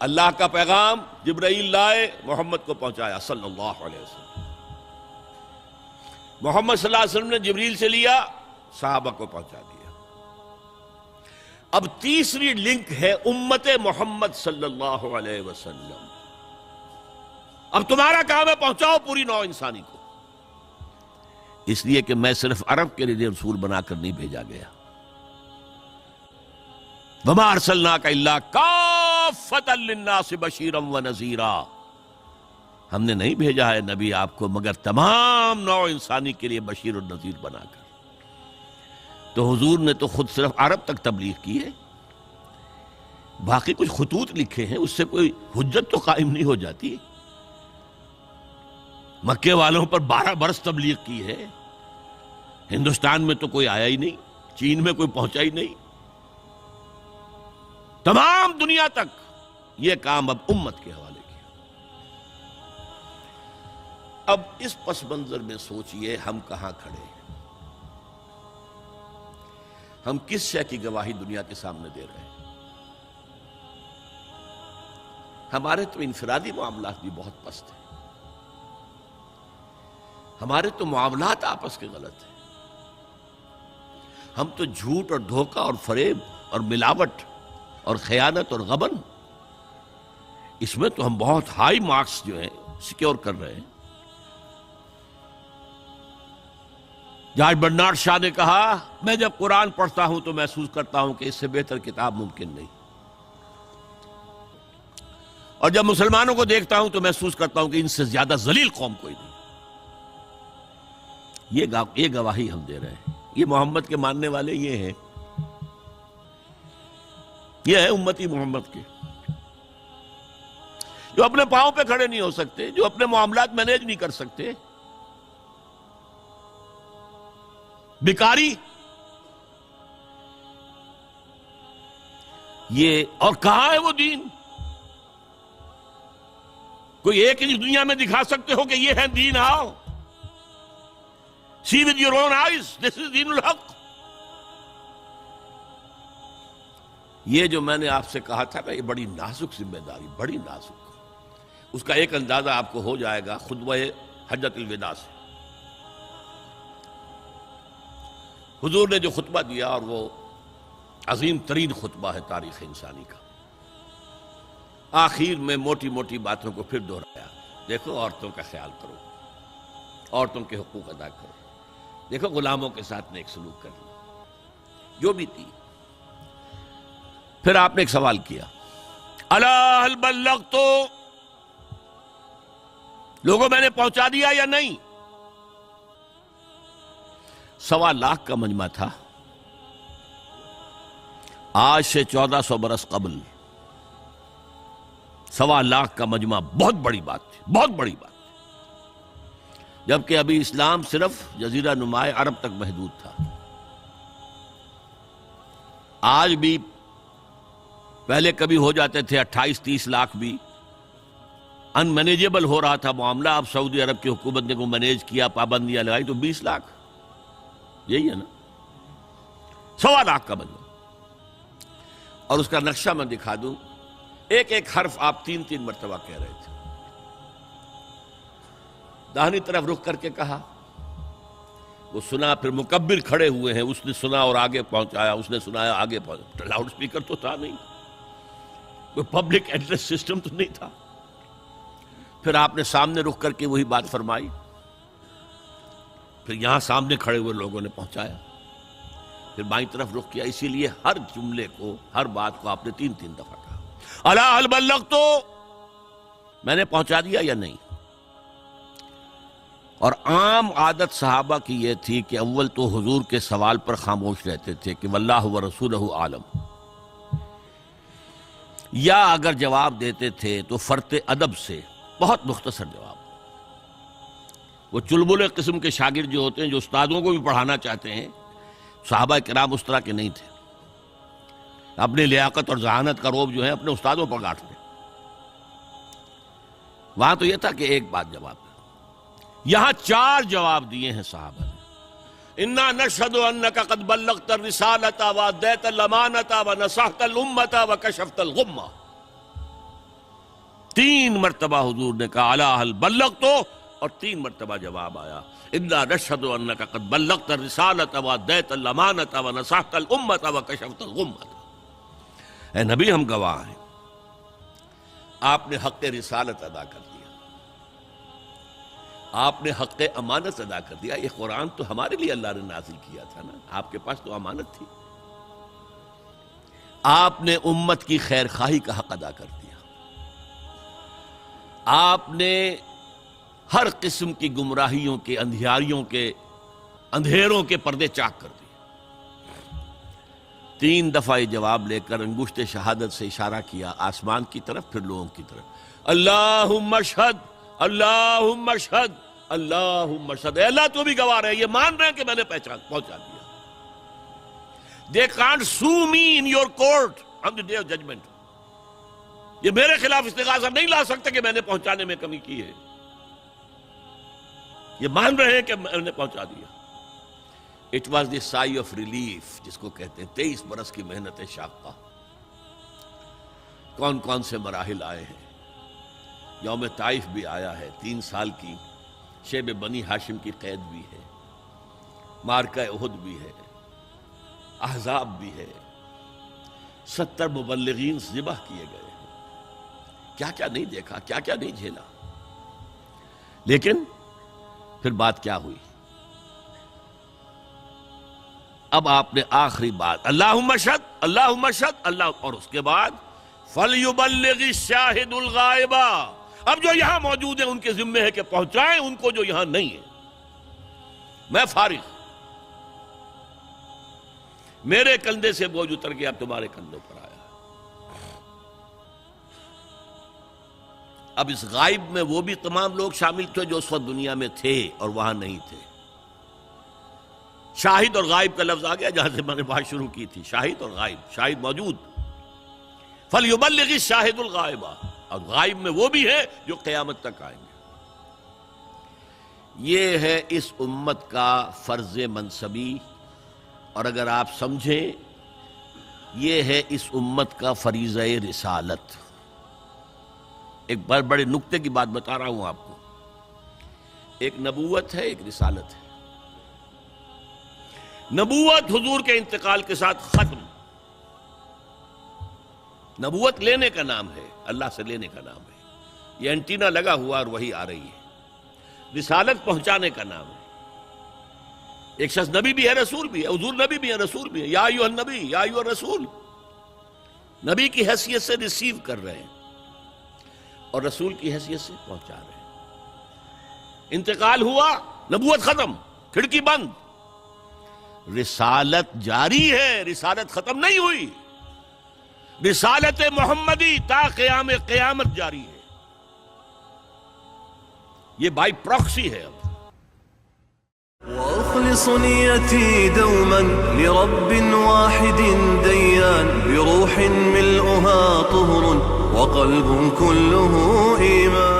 اللہ کا پیغام جبرائیل لائے، محمد کو پہنچایا صلی اللہ علیہ وسلم۔ محمد صلی اللہ علیہ وسلم نے جبریل سے لیا، صحابہ کو پہنچا دیا۔ اب تیسری لنک ہے امت محمد صلی اللہ علیہ وسلم۔ اب تمہارا کام ہے پہنچاؤ پوری نوع انسانی کو، اس لیے کہ میں صرف عرب کے لیے رسول بنا کر نہیں بھیجا گیا۔ وَمَا أَرْسَلْنَاكَ إِلَّا كَافَّةً لِلنَّاسِ بَشِيرًا وَنَذِيرًا، ہم نے نہیں بھیجا ہے نبی آپ کو مگر تمام نوع انسانی کے لیے بشیر و نذیر بنا کر۔ تو حضور نے تو خود صرف عرب تک تبلیغ کی ہے، باقی کچھ خطوط لکھے ہیں، اس سے کوئی حجت تو قائم نہیں ہو جاتی۔ مکے والوں پر 12 برس تبلیغ کی ہے، ہندوستان میں تو کوئی آیا ہی نہیں، چین میں کوئی پہنچا ہی نہیں، تمام دنیا تک یہ کام اب امت کے حوالے کیا۔ اب اس پس منظر میں سوچئے ہم کہاں کھڑے ہیں، ہم کس شے کی گواہی دنیا کے سامنے دے رہے ہیں۔ ہمارے تو انفرادی معاملات بھی بہت پست ہیں، ہمارے تو معاملات آپس کے غلط ہیں، ہم تو جھوٹ اور دھوکہ اور فریب اور ملاوٹ اور خیانت اور غبن، اس میں تو ہم بہت ہائی مارکس جو ہیں سیکیور کر رہے ہیں۔ جارج برنارڈ شاہ نے کہا، میں جب قرآن پڑھتا ہوں تو محسوس کرتا ہوں کہ اس سے بہتر کتاب ممکن نہیں، اور جب مسلمانوں کو دیکھتا ہوں تو محسوس کرتا ہوں کہ ان سے زیادہ ذلیل قوم کوئی نہیں۔ یہ گواہی ہم دے رہے ہیں، یہ محمد کے ماننے والے یہ ہیں، یہ ہے امتی محمد کے، جو اپنے پاؤں پہ کھڑے نہیں ہو سکتے، جو اپنے معاملات مینیج نہیں کر سکتے، بیکاری، یہ اور کہاں ہے وہ دین؟ کوئی ایک ہی دنیا میں دکھا سکتے ہو کہ یہ ہے دین؟ آؤ see with your own eyes, this is دین الحق۔ یہ جو میں نے آپ سے کہا تھا نا، یہ بڑی نازک ذمہ داری، بڑی نازک، اس کا ایک اندازہ آپ کو ہو جائے گا خطبہ حجۃ الوداع سے۔ حضور نے جو خطبہ دیا، اور وہ عظیم ترین خطبہ ہے تاریخ انسانی کا، آخر میں موٹی موٹی باتوں کو پھر دہرایا۔ دیکھو عورتوں کا خیال کرو، عورتوں کے حقوق ادا کرو، دیکھو غلاموں کے ساتھ نیک سلوک کرنا، جو بھی تھی۔ پھر آپ نے ایک سوال کیا، الا هل بلغت، لوگوں میں نے پہنچا دیا یا نہیں؟ 1.25 لاکھ کا مجمع تھا، آج سے 1400 برس قبل 1.25 لاکھ کا مجمع بہت بڑی بات تھی، بہت بڑی بات، جبکہ ابھی اسلام صرف جزیرہ نمائے عرب تک محدود تھا۔ آج بھی پہلے کبھی ہو جاتے تھے 28-30 لاکھ بھی، ان مینیجیبل ہو رہا تھا معاملہ۔ اب سعودی عرب کی حکومت نے کو مینیج کیا، پابندیاں لگائی تو 20 لاکھ، یہی ہے نا 1.25 لاکھ کا مجمع۔ اور اس کا نقشہ میں دکھا دوں، ایک ایک حرف آپ 3 مرتبہ کہہ رہے تھے۔ داہنی طرف رخ کر کے کہا، وہ سنا، پھر مکبر کھڑے ہوئے ہیں، اس نے سنا اور آگے پہنچایا، اس نے سنایا آگے پہنچایا، لاؤڈ سپیکر تو تھا نہیں، کوئی پبلک ایڈریس سسٹم تو نہیں تھا۔ پھر آپ نے سامنے رخ کر کے وہی بات فرمائی، پھر یہاں سامنے کھڑے ہوئے لوگوں نے پہنچایا، پھر بائیں طرف رخ کیا۔ اسی لیے ہر جملے کو، ہر بات کو آپ نے 3 دفعہ کہا، الا هل بلغت، میں نے پہنچا دیا یا نہیں؟ اور عام عادت صحابہ کی یہ تھی کہ اول تو حضور کے سوال پر خاموش رہتے تھے کہ واللہ ورسولہ عالم، یا اگر جواب دیتے تھے تو فرط ادب سے بہت مختصر جواب۔ وہ چلبلے قسم کے شاگرد جو ہوتے ہیں، جو استادوں کو بھی پڑھانا چاہتے ہیں، صحابہ کرام اس طرح کے نہیں تھے، اپنی لیاقت اور ذہانت کا روب جو ہے اپنے استادوں پر گاڑ لیں۔ وہاں تو یہ تھا کہ ایک بات جواب دے، یہاں 4 جواب دیے ہیں صحابہ نے۔ انا نشہد انک قد بلغت الرسالۃ وادیت الامانۃ ونصحت الامۃ وکشفت الغمۃ۔ 3 مرتبہ حضور نے کہا الا هل بلغت، اور 3 مرتبہ جواب آیا انا نشهد انك قد بلغت الرسالة واديت الامانة ونصحت الامة وكشفت الغمة۔ اے نبی ہم گواہ ہیں، آپ نے حق رسالت ادا کر دیا، آپ نے حق امانت ادا کر دیا۔ یہ قرآن تو ہمارے لیے اللہ نے نازل کیا تھا نا، آپ کے پاس تو امانت تھی۔ آپ نے امت کی خیر خواہی کا حق ادا کر دیا، آپ نے ہر قسم کی گمراہیوں کے، اندھیاریوں کے، اندھیروں کے پردے چاک کر دیے۔ 3 دفعہ یہ جواب لے کر انگشت شہادت سے اشارہ کیا آسمان کی طرف، پھر لوگوں کی طرف، اللہم اشہد اللہم اشہد اللہم اشہد۔ اے اللہ تو بھی گواہ رہے، یہ مان رہے ہیں کہ میں نے پہنچا دیا۔ They can't sue me in your court on the day of judgment۔ یہ میرے خلاف استغاثہ نہیں لا سکتے کہ میں نے پہنچانے میں کمی کی ہے، یہ مان رہے ہیں کہ میں نے پہنچا دیا۔ It was the sigh of relief جس کو کہتے ہیں 23 برس کی محنت شاقہ۔ کون کون سے مراحل آئے ہیں، یوم طائف بھی آیا ہے، 3 سال کی شیب بنی ہاشم کی قید بھی ہے، معرکہ احد بھی ہے، احزاب بھی ہے، 70 مبلغین ذبح کیے گئے، کیا کیا نہیں دیکھا، کیا کیا نہیں جھیلا۔ لیکن پھر بات کیا ہوئی؟ اب آپ نے آخری بات اللہم اشہد اللہم اشہد اللہ، اور اس کے بعد فَلْيُبَلِّغِ الشَّاهِدُ الْغَائِبَ۔ اب جو یہاں موجود ہیں ان کے ذمے ہے کہ پہنچائیں ان کو جو یہاں نہیں ہے۔ میں فارغ، میرے کندھے سے بوجھ اتر گیا، اب تمہارے کندھوں پر آیا۔ اب اس غائب میں وہ بھی تمام لوگ شامل تھے جو اس وقت دنیا میں تھے اور وہاں نہیں تھے۔ شاہد اور غائب کا لفظ آ گیا جہاں سے میں نے بات شروع کی تھی، شاہد اور غائب، شاہد موجود، فَلْيُبَلِّغِ الشَّاهِدُ الْغَائِبَ، اور غائب میں وہ بھی ہے جو قیامت تک آئیں گے۔ یہ ہے اس امت کا فرض منصبی، اور اگر آپ سمجھیں یہ ہے اس امت کا فریضہ رسالت۔ ایک بڑے نکتے کی بات بتا رہا ہوں آپ کو، ایک نبوت ہے، ایک رسالت ہے۔ نبوت حضور کے انتقال کے ساتھ ختم، نبوت لینے کا نام ہے، اللہ سے لینے کا نام ہے، یہ اینٹینا لگا ہوا اور وہی آ رہی ہے۔ رسالت پہنچانے کا نام ہے۔ ایک شخص نبی بھی ہے، رسول بھی ہے، حضور نبی بھی ہے، رسول بھی ہے، یا ایھا النبی یا ایھا الرسول، نبی کی حیثیت سے ریسیو کر رہے ہیں اور رسول کی حیثیت سے پہنچا رہے ہیں۔ انتقال ہوا، نبوت ختم، کھڑکی بند، رسالت جاری ہے، رسالت ختم نہیں ہوئی، رسالت محمدی تا قیام قیامت جاری ہے، یہ بائی پراکسی ہے۔ اب وأخلص نيتي دوما لرب واحد ديان بروح ملؤها طهر وقلب كله إيمان